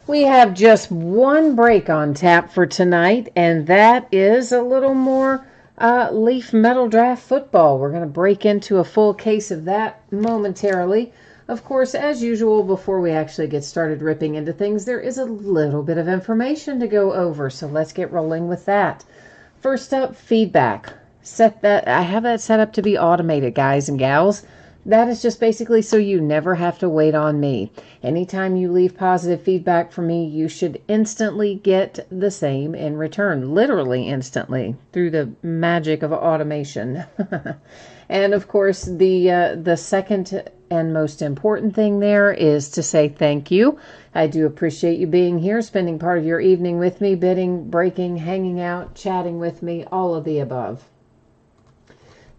We have just one break on tap for tonight, and that is a little more Leaf Metal Draft football. We're going to break into a full case of that momentarily. Of course, as usual, before we actually get started ripping into things, there is a little bit of information to go over, so let's get rolling with that. First up, feedback. I have that set up to be automated, guys and gals. That is just basically so you never have to wait on me. Anytime you leave positive feedback for me, you should instantly get the same in return. Literally instantly, through the magic of automation. And of course, the second and most important thing there is to say thank you. I do appreciate you being here, spending part of your evening with me, bidding, breaking, hanging out, chatting with me, all of the above.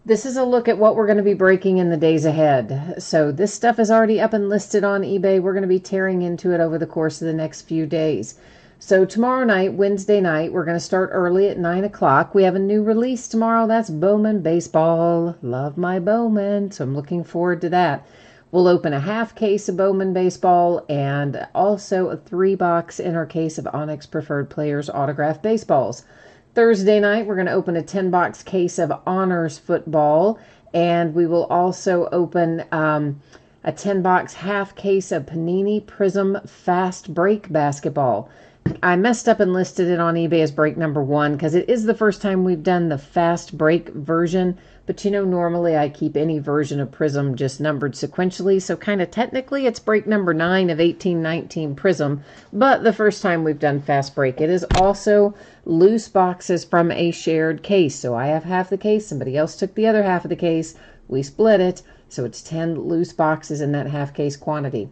This is a look at what we're going to be breaking in the days ahead. So this stuff is already up and listed on eBay. We're going to be tearing into it over the course of the next few days. So tomorrow night, Wednesday night, we're going to start early at 9 o'clock. We have a new release tomorrow. That's Bowman Baseball. Love my Bowman, so I'm looking forward to that. We'll open a half case of Bowman Baseball and also a 3-box inner case of Onyx Preferred Players autographed baseballs. Thursday night, we're going to open a 10-box case of Honors Football, and we will also open a 10-box half case of Panini Prism Fast Break Basketball. I messed up and listed it on eBay as break number 1 because it is the first time we've done the fast break version. But you know, normally I keep any version of Prism just numbered sequentially. So kind of technically it's break number 9 of 1819 Prism. But the first time we've done fast break. It is also loose boxes from a shared case. So I have half the case. Somebody else took the other half of the case. We split it. So it's 10 loose boxes in that half case quantity.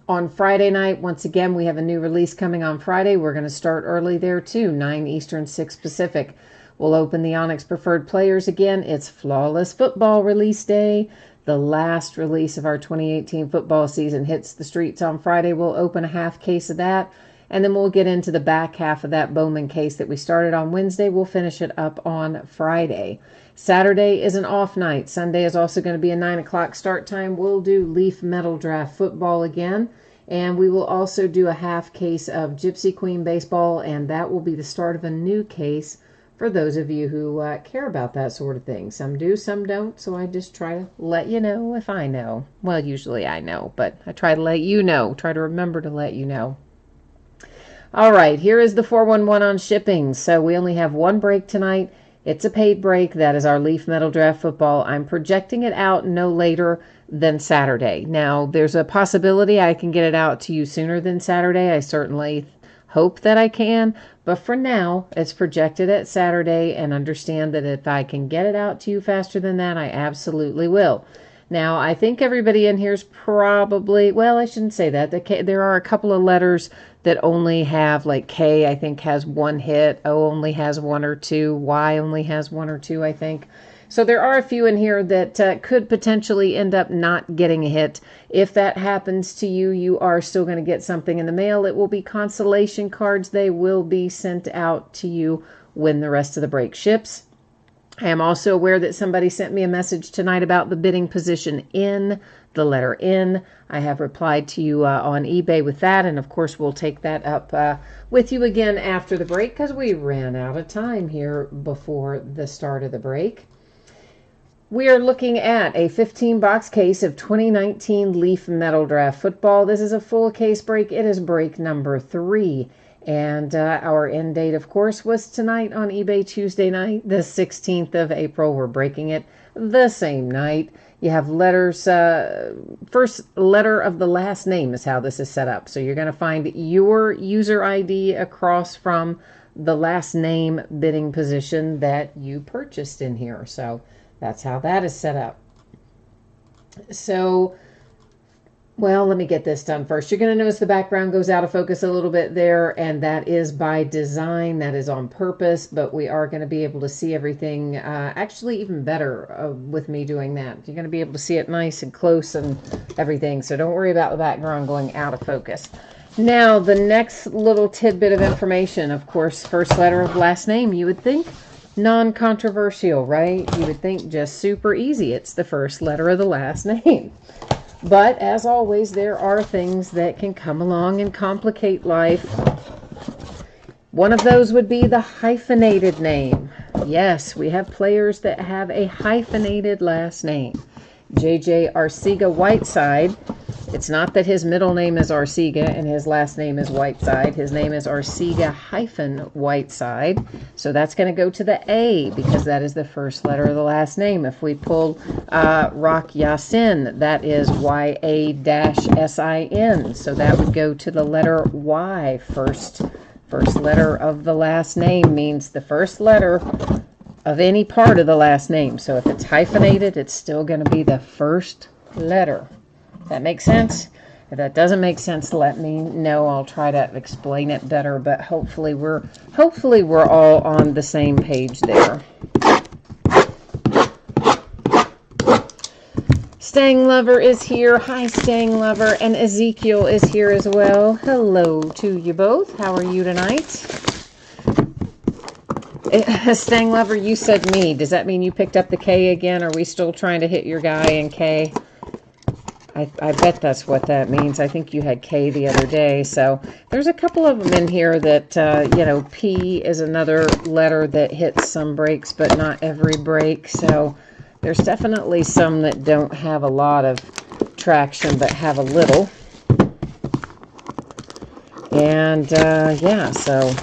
On Friday night, once again, we have a new release coming on Friday. We're going to start early there too, 9 Eastern, 6 Pacific. We'll open the Onyx Preferred Players again. It's Flawless Football release day. The last release of our 2018 football season hits the streets on Friday. We'll open a half case of that. And then we'll get into the back half of that Bowman case that we started on Wednesday. We'll finish it up on Friday. Saturday is an off night. Sunday is also going to be a 9 o'clock start time. We'll do Leaf Metal Draft football again. And we will also do a half case of Gypsy Queen baseball. And that will be the start of a new case for those of you who care about that sort of thing. Some do, some don't. So I just try to let you know if I know. Well, usually I know, but I try to let you know. Try to remember to let you know. All right, here is the 411 on shipping. So we only have one break tonight. It's a paid break. That is our Leaf Metal Draft football. I'm projecting it out no later than Saturday. Now, there's a possibility I can get it out to you sooner than Saturday. I certainly hope that I can. But for now, it's projected at Saturday, and understand that if I can get it out to you faster than that, I absolutely will. Now, I think everybody in here is probably, well, I shouldn't say that. There are a couple of letters that only have, like K, I think, has one hit. O only has one or two. Y only has one or two, I think. So there are a few in here that could potentially end up not getting a hit. If that happens to you, you are still going to get something in the mail. It will be consolation cards. They will be sent out to you when the rest of the break ships. I am also aware that somebody sent me a message tonight about the bidding position in, the letter N. I have replied to you on eBay with that, and of course we'll take that up with you again after the break because we ran out of time here before the start of the break. We are looking at a 15-box case of 2019 Leaf Metal Draft football. This is a full case break. It is break number 3. And our end date, of course, was tonight on eBay, Tuesday night, the 16th of April. We're breaking it the same night. You have letters, first letter of the last name is how this is set up. So you're going to find your user ID across from the last name bidding position that you purchased in here. So that's how that is set up. So, well, let me get this done first. You're going to notice the background goes out of focus a little bit there, and that is by design. That is on purpose, but we are going to be able to see everything actually even better with me doing that. You're going to be able to see it nice and close and everything, so don't worry about the background going out of focus. Now, the next little tidbit of information, of course, first letter of last name, you would think non-controversial, right? You would think just super easy. It's the first letter of the last name. But as always, there are things that can come along and complicate life. One of those would be the hyphenated name. Yes, we have players that have a hyphenated last name. J.J. Arcega-Whiteside. It's not that his middle name is Arcega and his last name is Whiteside. His name is Arcega-Whiteside. So that's going to go to the A because that is the first letter of the last name. If we pull Rock Yasin, that is Y-A-S-I-N. So that would go to the letter Y first. First letter of the last name means the first letter of any part of the last name. So if it's hyphenated, it's still going to be the first letter. That makes sense? If that doesn't make sense, let me know. I'll try to explain it better, but hopefully we're all on the same page there. Stang Lover is here. Hi, Stang Lover. And Ezekiel is here as well. Hello to you both. How are you tonight? Stang Lover, you said me. Does that mean you picked up the K again? Are we still trying to hit your guy in K? I bet that's what that means. I think you had K the other day. So there's a couple of them in here that, P is another letter that hits some breaks, but not every break. So there's definitely some that don't have a lot of traction, but have a little. And, so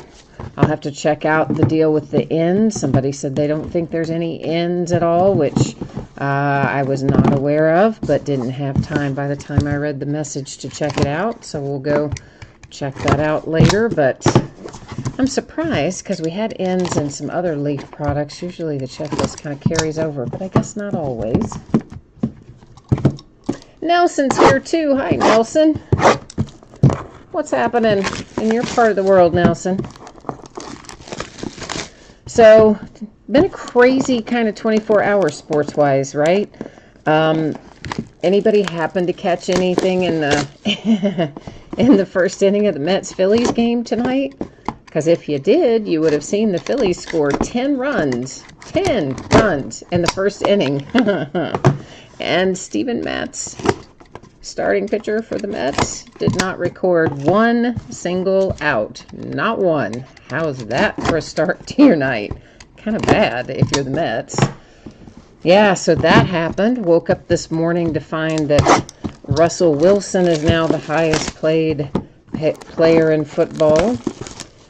I'll have to check out the deal with the N. Somebody said they don't think there's any N's at all, which I was not aware of, but didn't have time by the time I read the message to check it out. So we'll go check that out later, but I'm surprised because we had N's in some other Leaf products. Usually the checklist kind of carries over, but I guess not always. Nelson's here too. Hi, Nelson. What's happening in your part of the world, Nelson? So, been a crazy kind of 24 hours sports-wise, right? Anybody happen to catch anything in the in the first inning of the Mets-Phillies game tonight? Because if you did, you would have seen the Phillies score 10 runs. 10 runs in the first inning. And Steven Matz, starting pitcher for the Mets, did not record one single out. Not one. How's that for a start to your night? Kind of bad if you're the Mets. Yeah, so that happened. Woke up this morning to find that Russell Wilson is now the highest paid player in football.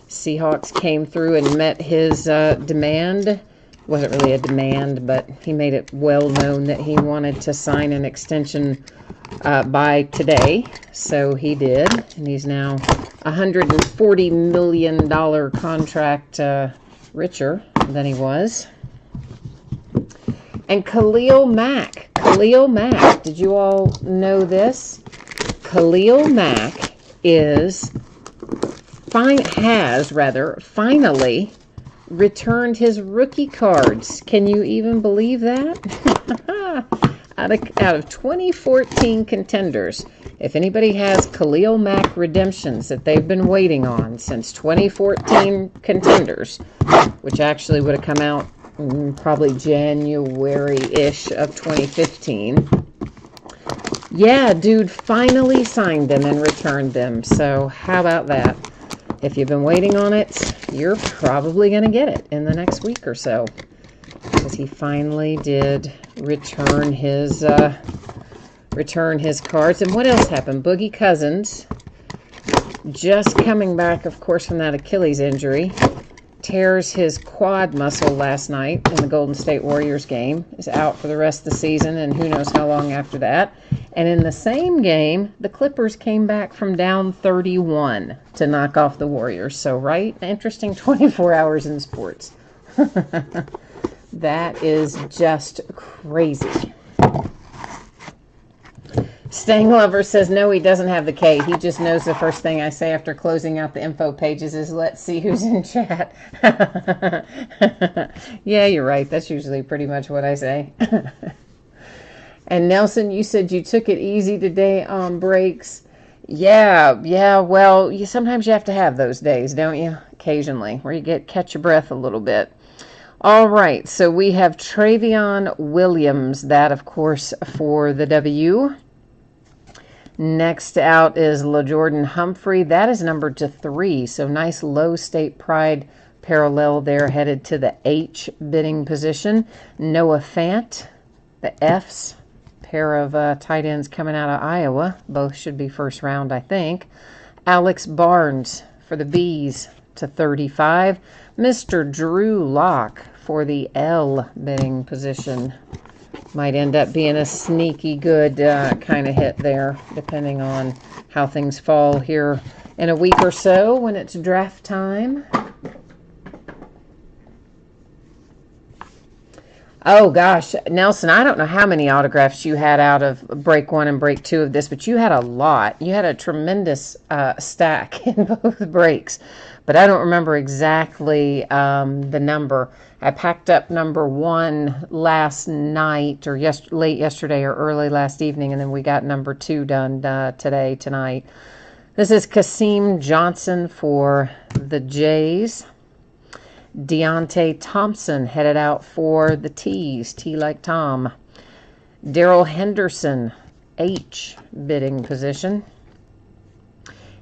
Seahawks came through and met his demand. Wasn't really a demand, but he made it well known that he wanted to sign an extension by today. So he did, and he's now $140 million contract richer than he was. And Khalil Mack, did you all know this? Khalil Mack finally returned his rookie cards. Can you even believe that? out of 2014 contenders, if anybody has Khalil Mack redemptions that they've been waiting on since 2014 contenders, which actually would have come out probably January-ish of 2015. Yeah, dude finally signed them and returned them. So how about that? If you've been waiting on it, you're probably going to get it in the next week or so. Because he finally did return his cards. And what else happened? Boogie Cousins, just coming back, of course, from that Achilles injury, tears his quad muscle last night in the Golden State Warriors game, is out for the rest of the season, and who knows how long after that. And in the same game, the Clippers came back from down 31 to knock off the Warriors. So, right? Interesting 24 hours in sports. That is just crazy. Stang Lover says, no, he doesn't have the K. He just knows the first thing I say after closing out the info pages is, let's see who's in chat. Yeah, you're right. That's usually pretty much what I say. And Nelson, you said you took it easy today on breaks. Yeah, well, sometimes you have to have those days, don't you? Occasionally, where you catch your breath a little bit. All right, so we have Travion Williams, that, of course, for the W. Next out is LaJordan Humphrey. That is numbered to 3. So nice low State Pride parallel there, headed to the H bidding position. Noah Fant, the Fs. Pair of tight ends coming out of Iowa. Both should be first round, I think. Alex Barnes for the Bs to 35. Mr. Drew Locke for the L bidding position. Might end up being a sneaky good kind of hit there, depending on how things fall here in a week or so when it's draft time. Oh, gosh, Nelson, I don't know how many autographs you had out of break 1 and break 2 of this, but you had a lot. You had a tremendous stack in both breaks, but I don't remember exactly the number. I packed up number 1 last night, or late yesterday or early last evening, and then we got number 2 done tonight. This is Kasim Johnson for the Jays. Deontay Thompson headed out for the T's, T like Tom. Daryl Henderson, H bidding position.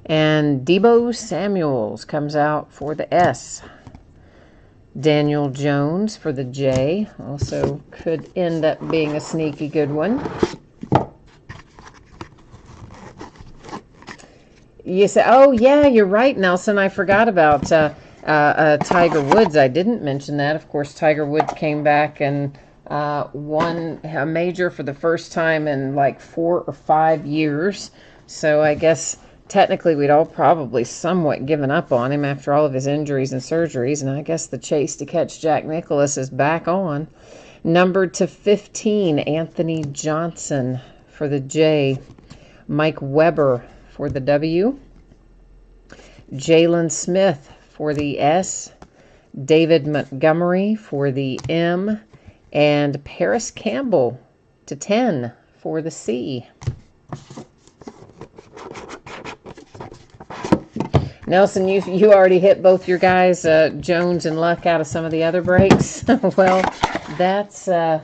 And Deebo Samuels comes out for the S. Daniel Jones for the J, also could end up being a sneaky good one. You say, oh yeah, you're right, Nelson. I forgot about Tiger Woods. I didn't mention that. Of course, Tiger Woods came back and won a major for the first time in like 4 or 5 years. So I guess technically we'd all probably somewhat given up on him after all of his injuries and surgeries. And I guess the chase to catch Jack Nicklaus is back on. Numbered to 15, Anthony Johnson for the J. Mike Weber for the W. Jalen Smith for the S, David Montgomery for the M, and Paris Campbell to 10 for the C. Nelson, you already hit both your guys, Jones and Luck, out of some of the other breaks. Well, that's you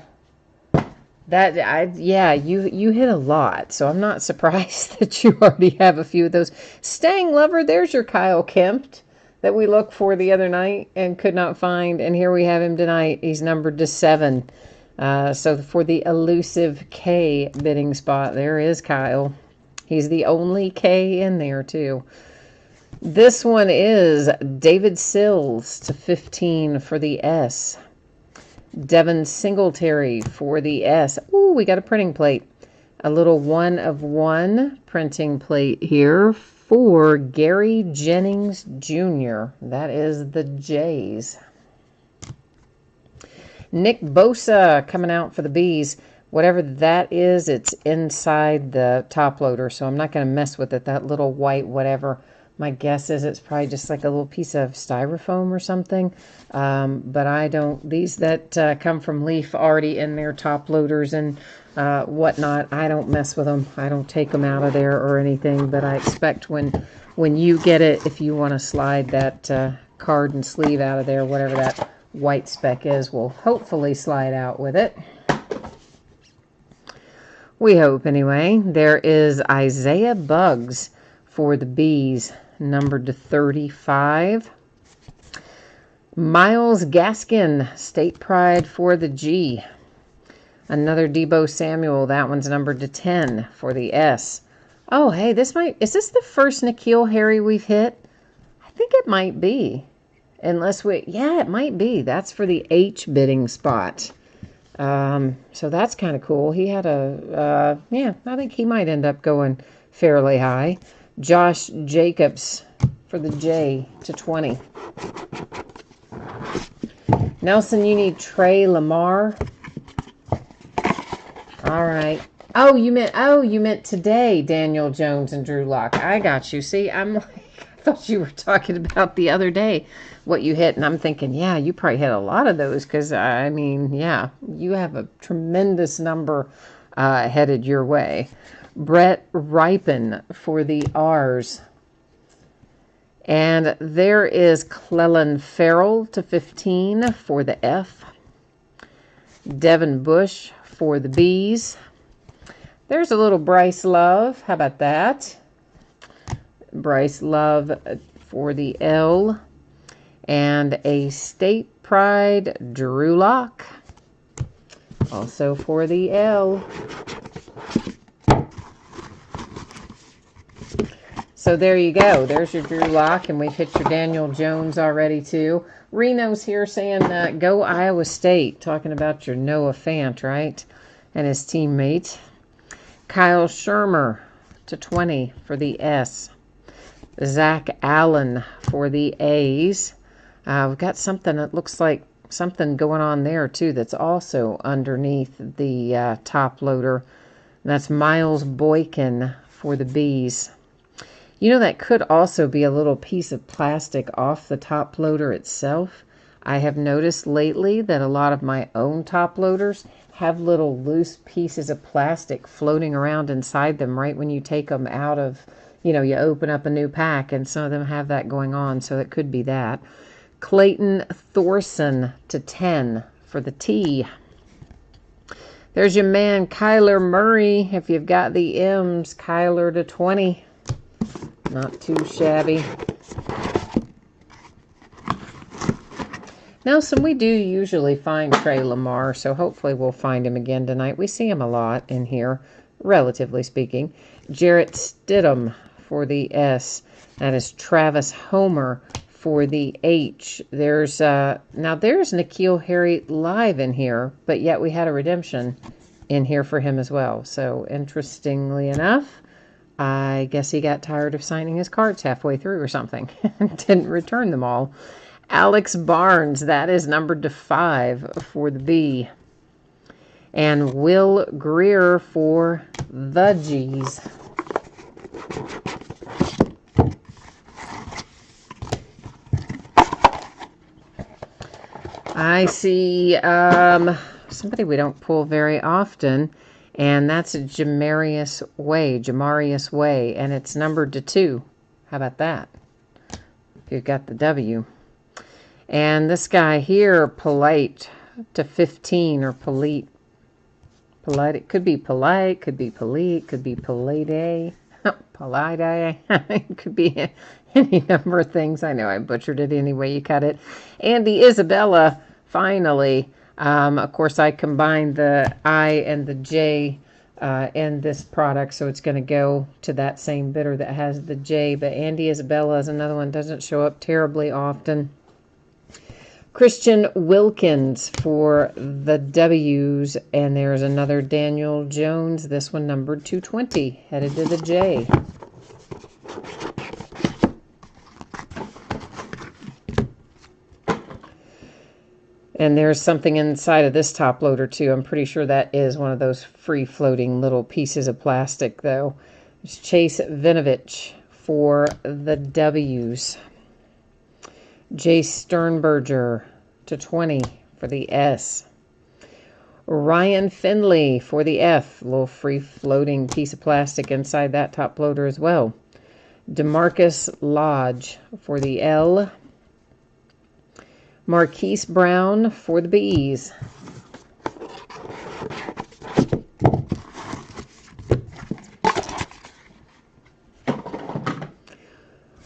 hit a lot, so I'm not surprised that you already have a few of those. Staying Lover, there's your Kyle Kempt that we looked for the other night and could not find, and here we have him tonight. He's numbered to 7. So for the elusive K bidding spot, there is Kyle. He's the only K in there, too. This one is David Sills to 15 for the S. Devin Singletary for the S. Ooh, we got a printing plate. A little 1 of 1 printing plate here for Gary Jennings Jr. That is the Jays. Nick Bosa coming out for the Bs. Whatever that is, it's inside the top loader, so I'm not going to mess with it. That little white whatever. My guess is it's probably just like a little piece of styrofoam or something. But I don't, these that come from Leaf already in their top loaders and whatnot, I don't mess with them. I don't take them out of there or anything, but I expect when you get it, if you want to slide that card and sleeve out of there, whatever that white speck is, will hopefully slide out with it. We hope anyway. There is Isaiah Buggs for the Bs, numbered to 35. Miles Gaskin, State Pride for the G. Another Deebo Samuel, that one's numbered to 10 for the S. Oh, hey, is this the first N'Keal Harry we've hit? I think it might be. Yeah, it might be. That's for the H bidding spot. So that's kind of cool. He had I think he might end up going fairly high. Josh Jacobs for the J to 20. Nelson, you need Trey Lamar. All right. Oh, you meant today, Daniel Jones and Drew Lock. I got you. See, I thought you were talking about the other day, what you hit, and I'm thinking, yeah, you probably hit a lot of those because, I mean, yeah, you have a tremendous number headed your way. Brett Ripon for the R's. And there is Clellan Ferrell to 15 for the F. Devin Bush for the B's. There's a little Bryce Love. How about that? Bryce Love for the L. And a State Pride Drew Lock. Also for the L. So there you go. There's your Drew Lock, and we've hit your Daniel Jones already too. Reno's here saying, go Iowa State, talking about your Noah Fant, right? And his teammate. Kyle Shermer to 20 for the S. Zach Allen for the A's. We've got something that looks like something going on there too that's also underneath the top loader. That's Miles Boykin for the B's. You know, that could also be a little piece of plastic off the top loader itself. I have noticed lately that a lot of my own top loaders have little loose pieces of plastic floating around inside them right when you take them out of, you know, you open up a new pack, and some of them have that going on, so it could be that. Clayton Thorson to 10 for the T. There's your man Kyler Murray. If you've got the M's, Kyler to 20. Not too shabby. Nelson, we do usually find Trey Lamar, so hopefully we'll find him again tonight. We see him a lot in here, relatively speaking. Jarrett Stidham for the S. That is Travis Homer for the H. There's now there's N'Keal Harry live in here, but yet we had a redemption in here for him as well. So interestingly enough, I guess he got tired of signing his cards halfway through or something and didn't return them all. Alex Barnes, that is numbered to 5 for the B. And Will Greer for the G's. I see somebody we don't pull very often, and that's Jamarius Way, and it's numbered to 2. How about that? If you've got the W. And this guy here, Polite to 15, or Polite. It could be polite, could be polite, could be polite. Polite. It could be any number of things. I know I butchered it any way you cut it. Andy Isabella, finally. Of course, I combined the I and the J in this product, so it's going to go to that same bidder that has the J. But Andy Isabella is another one, doesn't show up terribly often. Christian Wilkins for the W's, and there's another Daniel Jones, this one numbered 220, headed to the J. And there's something inside of this top loader too. I'm pretty sure that is one of those free-floating little pieces of plastic, though. It's Chase Vinovich for the W's. Jay Sternberger to 20 for the S. Ryan Finley for the F. A little free-floating piece of plastic inside that top loader as well. DeMarcus Lodge for the L. Marquise Brown for the B's.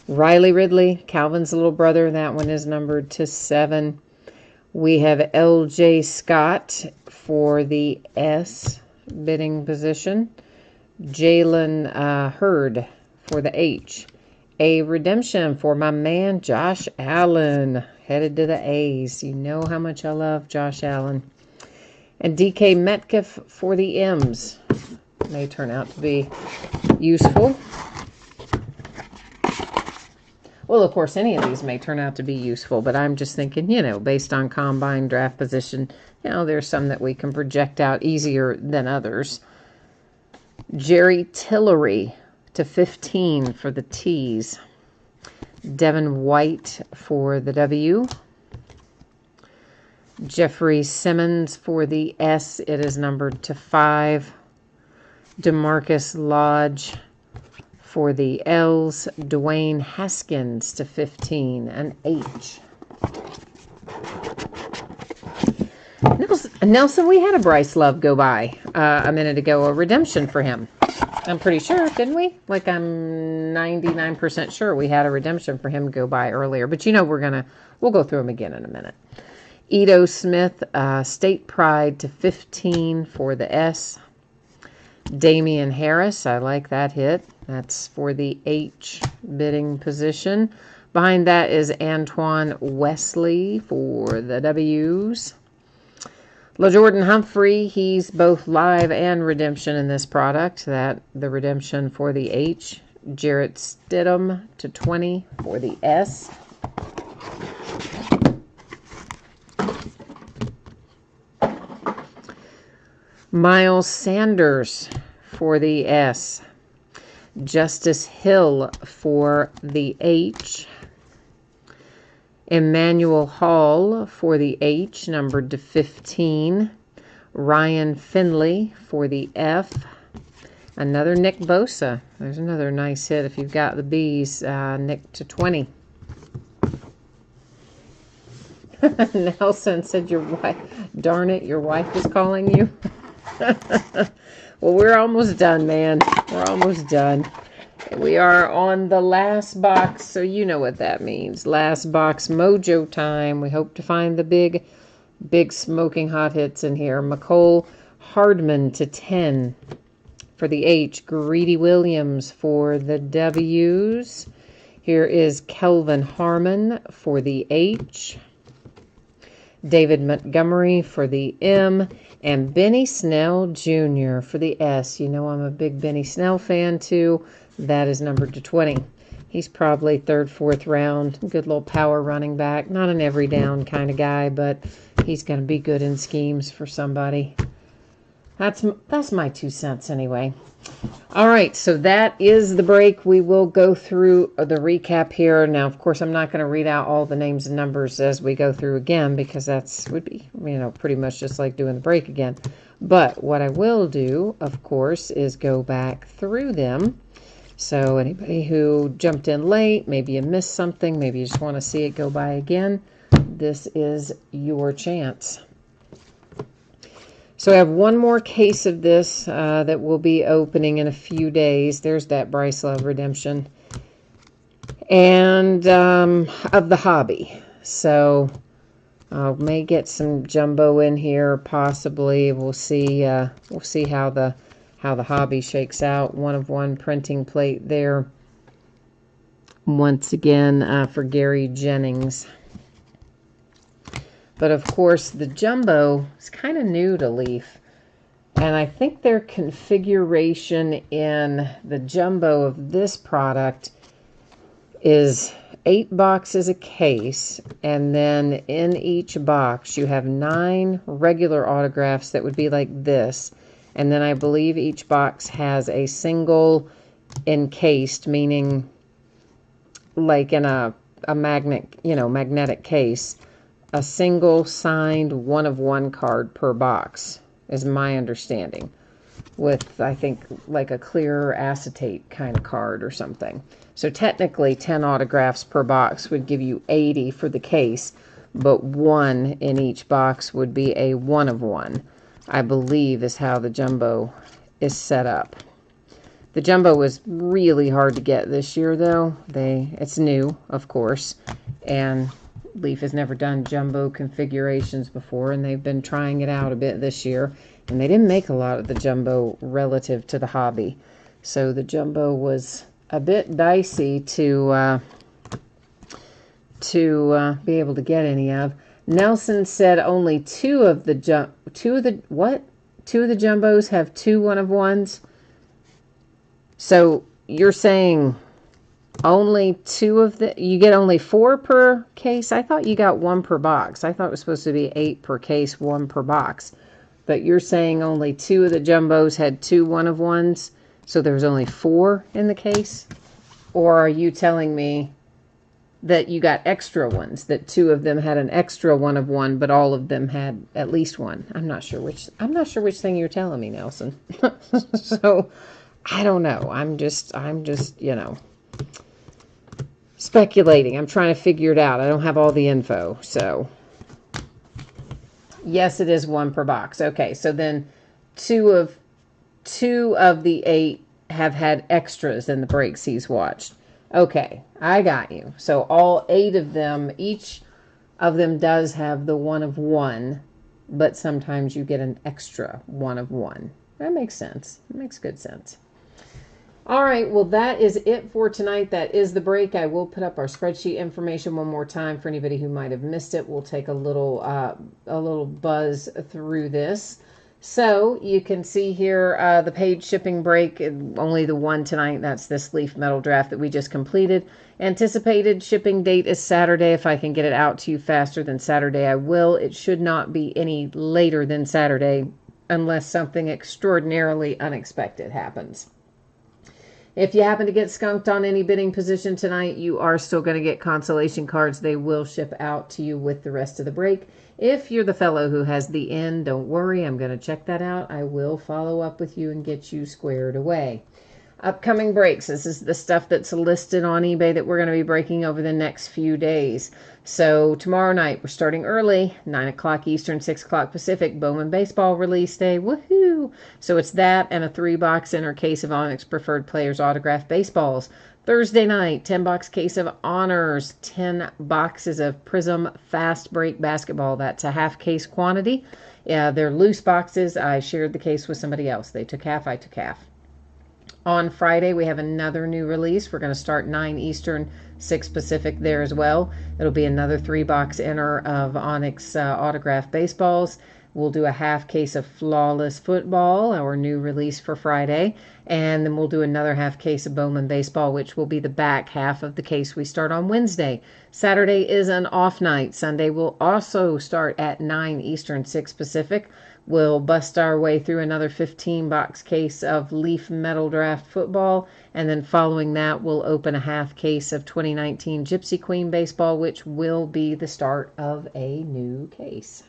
Riley Ridley, Calvin's little brother. That one is numbered to 7. We have L.J. Scott for the S bidding position. Jalen Hurd for the H. A redemption for my man Josh Allen, headed to the A's. You know how much I love Josh Allen. And DK Metcalf for the M's. May turn out to be useful. Well, of course, any of these may turn out to be useful, but I'm just thinking, you know, based on combine draft position, you know, there's some that we can project out easier than others. Jerry Tillery to 15 for the T's. Devin White for the W. Jeffrey Simmons for the S. It is numbered to 5. DeMarcus Lodge for the L's. Dwayne Haskins to 15. An H. Nelson, we had a Bryce Love go by a minute ago, a redemption for him. I'm pretty sure, didn't we? Like, I'm 99% sure we had a redemption for him go by earlier. But you know, we'll go through them again in a minute. Ito Smith, State Pride to 15 for the S. Damian Harris, I like that hit. That's for the H bidding position. Behind that is Antoine Wesley for the W's. LaJordan Humphrey, he's both live and redemption in this product. The redemption for the H. Jarrett Stidham to 20 for the S. Miles Sanders for the S. Justice Hill for the H. Emmanuel Hall for the H, numbered to 15. Ryan Finley for the F. Another Nick Bosa. There's another nice hit if you've got the B's. Nick to 20. Nelson said your wife, darn it, your wife is calling you. Well, we're almost done, man. We're almost done. We are on the last box, so you know what that means. Last box mojo time. We hope to find the big smoking hot hits in here. McCole Hardman to 10 for the H. Greedy Williams for the W's. Here is Kelvin Harmon for the H. David Montgomery for the M. And Benny Snell Jr. for the S. You know I'm a big Benny Snell fan, too. That is numbered to 20. He's probably third, fourth round. Good little power running back. Not an every down kind of guy, but he's going to be good in schemes for somebody. That's my 2 cents anyway. All right, so that is the break. We will go through the recap here. Now, of course, I'm not going to read out all the names and numbers as we go through again because would be, pretty much just like doing the break again. But what I will do, of course, is go back through them. So anybody who jumped in late, maybe you missed something, maybe you just want to see it go by again, this is your chance. So I have one more case of this that will be opening in a few days. There's that Bryce Love redemption. And of the hobby. So I may get some jumbo in here, possibly. We'll see how the hobby shakes out. 1 of 1 printing plate there. Once again for Gary Jennings. But of course, the jumbo is kind of new to Leaf. And I think their configuration in the jumbo of this product is 8 boxes a case. And then in each box, you have 9 regular autographs that would be like this. And then I believe each box has a single encased, meaning like in a magnetic case. A single signed 1 of 1 card per box is my understanding, with I think like a clear acetate kind of card or something. So technically 10 autographs per box would give you 80 for the case, but 1 in each box would be a 1 of 1, I believe is how the jumbo is set up. The jumbo was really hard to get this year though. It's new, of course, and Leaf has never done jumbo configurations before, and they've been trying it out a bit this year, and they didn't make a lot of the jumbo relative to the hobby. So the jumbo was a bit dicey to be able to get any of. Nelson said only 2 of the jumbos have 2 1 of 1s. So you're saying only 2 of you get only 4 per case? I thought you got 1 per box. I thought it was supposed to be 8 per case, 1 per box. But you're saying only 2 of the jumbos had 2 1 of 1s, so there was only 4 in the case? Or are you telling me that you got extra ones, that 2 of them had an extra 1 of 1, but all of them had at least 1? I'm not sure which thing you're telling me, Nelson. So I don't know. I'm just, speculating. I'm trying to figure it out. I don't have all the info, so Yes, it is one per box. Okay, so then two of the 8 have had extras in the breaks he's watched. Okay, I got you. So all 8 of them, each of them does have the 1 of 1, but sometimes you get an extra 1 of 1. That makes sense. It makes good sense. All right, well, that is it for tonight. That is the break. I will put up our spreadsheet information one more time for anybody who might have missed it. We'll take a little buzz through this. So you can see here the paid shipping break, only the one tonight. That's this leaf metal draft that we just completed. Anticipated shipping date is Saturday. If I can get it out to you faster than Saturday, I will. It should not be any later than Saturday unless something extraordinarily unexpected happens. If you happen to get skunked on any bidding position tonight, you are still going to get consolation cards. They will ship out to you with the rest of the break. If you're the fellow who has the end, don't worry. I'm going to check that out. I will follow up with you and get you squared away. Upcoming breaks. This is the stuff that's listed on eBay that we're going to be breaking over the next few days. So tomorrow night, we're starting early, 9 o'clock Eastern, 6 o'clock Pacific, Bowman Baseball release day. Woohoo! So it's that and a 3-box inner case of Onyx Preferred Players autographed baseballs. Thursday night, 10-box case of Honors, 10 boxes of Prism Fast Break Basketball. That's a half case quantity. Yeah, they're loose boxes. I shared the case with somebody else. They took half, I took half. On Friday, we have another new release. We're going to start 9 Eastern, 6 Pacific there as well. It'll be another 3-box inner of Onyx autographed baseballs. We'll do a half case of Flawless Football, our new release for Friday. And then we'll do another half case of Bowman Baseball, which will be the back half of the case we start on Wednesday. Saturday is an off night. Sunday will also start at 9 Eastern, 6 Pacific. We'll bust our way through another 15-box case of Leaf Metal Draft Football, and then following that, we'll open a half case of 2019 Gypsy Queen Baseball, which will be the start of a new case.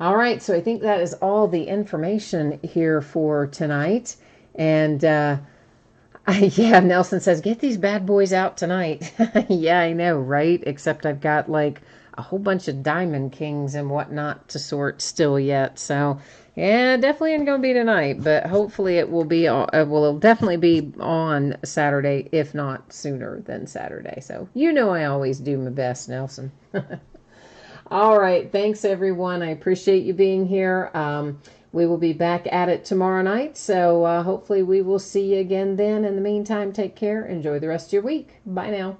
All right, so I think that is all the information here for tonight. And yeah, Nelson says, get these bad boys out tonight. Yeah, I know, right? Except I've got like a whole bunch of Diamond Kings and whatnot to sort still yet. So yeah, definitely ain't gonna be tonight, but hopefully it will be. Will definitely be on Saturday, if not sooner than Saturday. So you know I always do my best, Nelson. All right, thanks everyone. I appreciate you being here. We will be back at it tomorrow night, so hopefully we will see you again then. In the meantime, take care. Enjoy the rest of your week. Bye now.